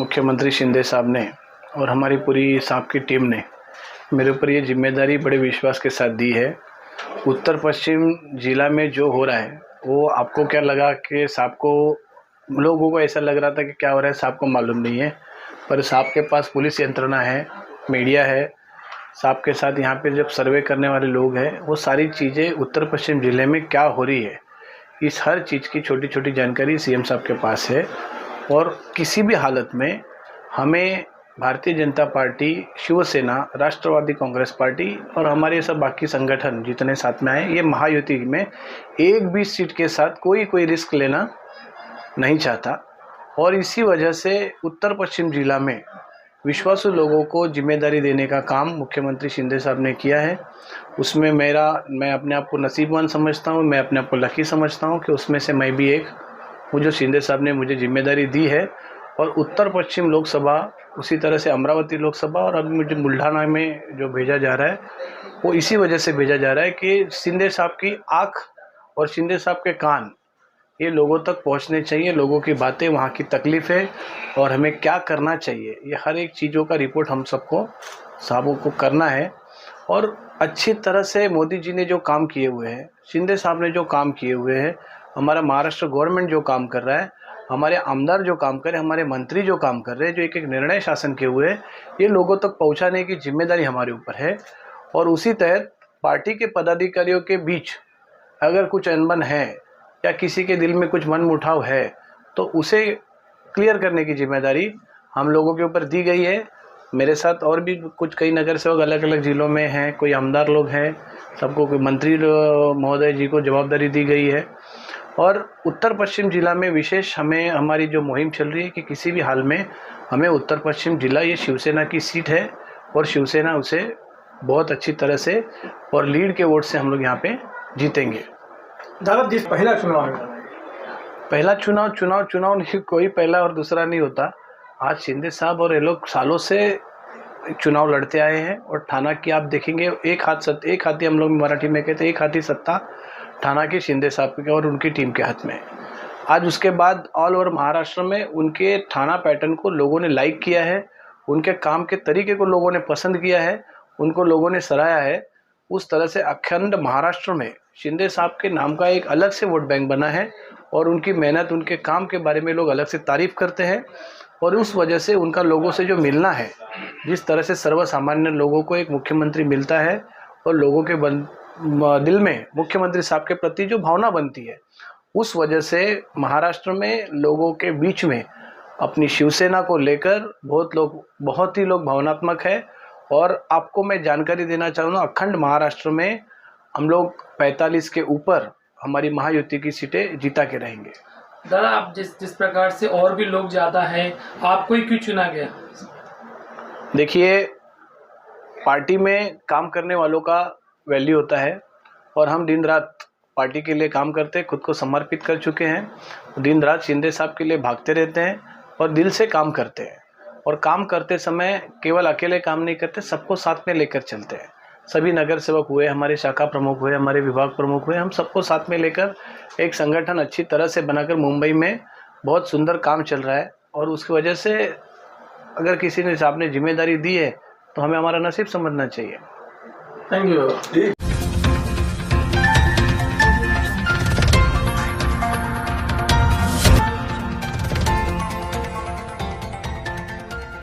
मुख्यमंत्री शिंदे साहब ने और हमारी पूरी साहब की टीम ने मेरे ऊपर ये जिम्मेदारी बड़े विश्वास के साथ दी है। उत्तर पश्चिम ज़िला में जो हो रहा है वो आपको क्या लगा कि साहब को, लोगों को ऐसा लग रहा था कि क्या हो रहा है साहब को मालूम नहीं है, पर साहब के पास पुलिस यंत्रणा है, मीडिया है, साहब के साथ यहाँ पे जब सर्वे करने वाले लोग हैं, वो सारी चीज़ें उत्तर पश्चिम ज़िले में क्या हो रही है इस हर चीज़ की छोटी छोटी जानकारी सीएम साहब के पास है। और किसी भी हालत में हमें भारतीय जनता पार्टी, शिवसेना, राष्ट्रवादी कांग्रेस पार्टी और हमारे सब बाकी संगठन जितने साथ में आए, ये महायुति में एक भी सीट के साथ कोई रिस्क लेना नहीं चाहता। और इसी वजह से उत्तर पश्चिम जिला में विश्वासु लोगों को जिम्मेदारी देने का काम मुख्यमंत्री शिंदे साहब ने किया है। उसमें मैं अपने आप को नसीबवान समझता हूँ, मैं अपने आप को लकी समझता हूँ कि उसमें से मैं भी एक हूँ जो शिंदे साहब ने मुझे जिम्मेदारी दी है। और उत्तर पश्चिम लोकसभा, उसी तरह से अमरावती लोकसभा और अभी मुझे बुल्ढाना में जो भेजा जा रहा है वो इसी वजह से भेजा जा रहा है कि शिंदे साहब की आँख और शिंदे साहब के कान ये लोगों तक पहुंचने चाहिए। लोगों की बातें, वहाँ की तकलीफ़ें और हमें क्या करना चाहिए, ये हर एक चीज़ों का रिपोर्ट हम सबको साहबों को करना है। और अच्छी तरह से मोदी जी ने जो काम किए हुए हैं, शिंदे साहब ने जो काम किए हुए हैं, हमारा महाराष्ट्र गवर्नमेंट जो काम कर रहा है, हमारे आमदार जो काम कर रहे हैं, हमारे मंत्री जो काम कर रहे हैं, जो एक एक निर्णय शासन के हुए, ये लोगों तक पहुँचाने की जिम्मेदारी हमारे ऊपर है। और उसी तहत पार्टी के पदाधिकारियों के बीच अगर कुछ अनबन है या किसी के दिल में कुछ मनमुटाव है तो उसे क्लियर करने की जिम्मेदारी हम लोगों के ऊपर दी गई है। मेरे साथ और भी कुछ कई नगर सेवक अलग अलग ज़िलों में हैं, कोई आमदार लोग हैं, सबको कोई मंत्री महोदय जी को जवाबदारी दी गई है। और उत्तर पश्चिम ज़िला में विशेष हमारी जो मुहिम चल रही है कि किसी भी हाल में हमें उत्तर पश्चिम ज़िला, ये शिवसेना की सीट है और शिवसेना उसे बहुत अच्छी तरह से और लीड के वोट से हम लोग यहाँ पे जीतेंगे। दादा, जिस पहला चुनाव नहीं, कोई पहला और दूसरा नहीं होता। आज शिंदे साहब और ये लोग सालों से चुनाव लड़ते आए हैं और थाना की आप देखेंगे, एक हाथी हम लोग मराठी में कहते हैं, एक हाथी सत्ता थाना की शिंदे साहब के और उनकी टीम के हाथ में। आज उसके बाद ऑल ओवर महाराष्ट्र में उनके थाना पैटर्न को लोगों ने लाइक किया है, उनके काम के तरीके को लोगों ने पसंद किया है, उनको लोगों ने सराहा है। उस तरह से अखंड महाराष्ट्र में शिंदे साहब के नाम का एक अलग से वोट बैंक बना है और उनकी मेहनत, उनके काम के बारे में लोग अलग से तारीफ़ करते हैं। और उस वजह से उनका लोगों से जो मिलना है, जिस तरह से सर्वसामान्य लोगों को एक मुख्यमंत्री मिलता है और लोगों के दिल में मुख्यमंत्री साहब के प्रति जो भावना बनती है, उस वजह से महाराष्ट्र में लोगों के बीच में अपनी शिवसेना को लेकर बहुत ही लोग भावनात्मक है। और आपको मैं जानकारी देना चाहूँगा, अखंड महाराष्ट्र में हम लोग 45 के ऊपर हमारी महायुति की सीटें जीता के रहेंगे। दादा, आप जिस प्रकार से और भी लोग ज़्यादा हैं, आपको ही क्यों चुना गया? देखिए, पार्टी में काम करने वालों का वैल्यू होता है और हम दिन रात पार्टी के लिए काम करते हैं, खुद को समर्पित कर चुके हैं। दिन रात शिंदे साहब के लिए भागते रहते हैं और दिल से काम करते हैं। और काम करते समय केवल अकेले काम नहीं करते, सबको साथ में लेकर चलते हैं। सभी नगर सेवक हुए, हमारे शाखा प्रमुख हुए, हमारे विभाग प्रमुख हुए, हम सबको साथ में लेकर एक संगठन अच्छी तरह से बनाकर मुंबई में बहुत सुंदर काम चल रहा है। और उसकी वजह से अगर किसी ने साहब ने जिम्मेदारी दी है तो हमें हमारा नसीब समझना चाहिए। Thank you.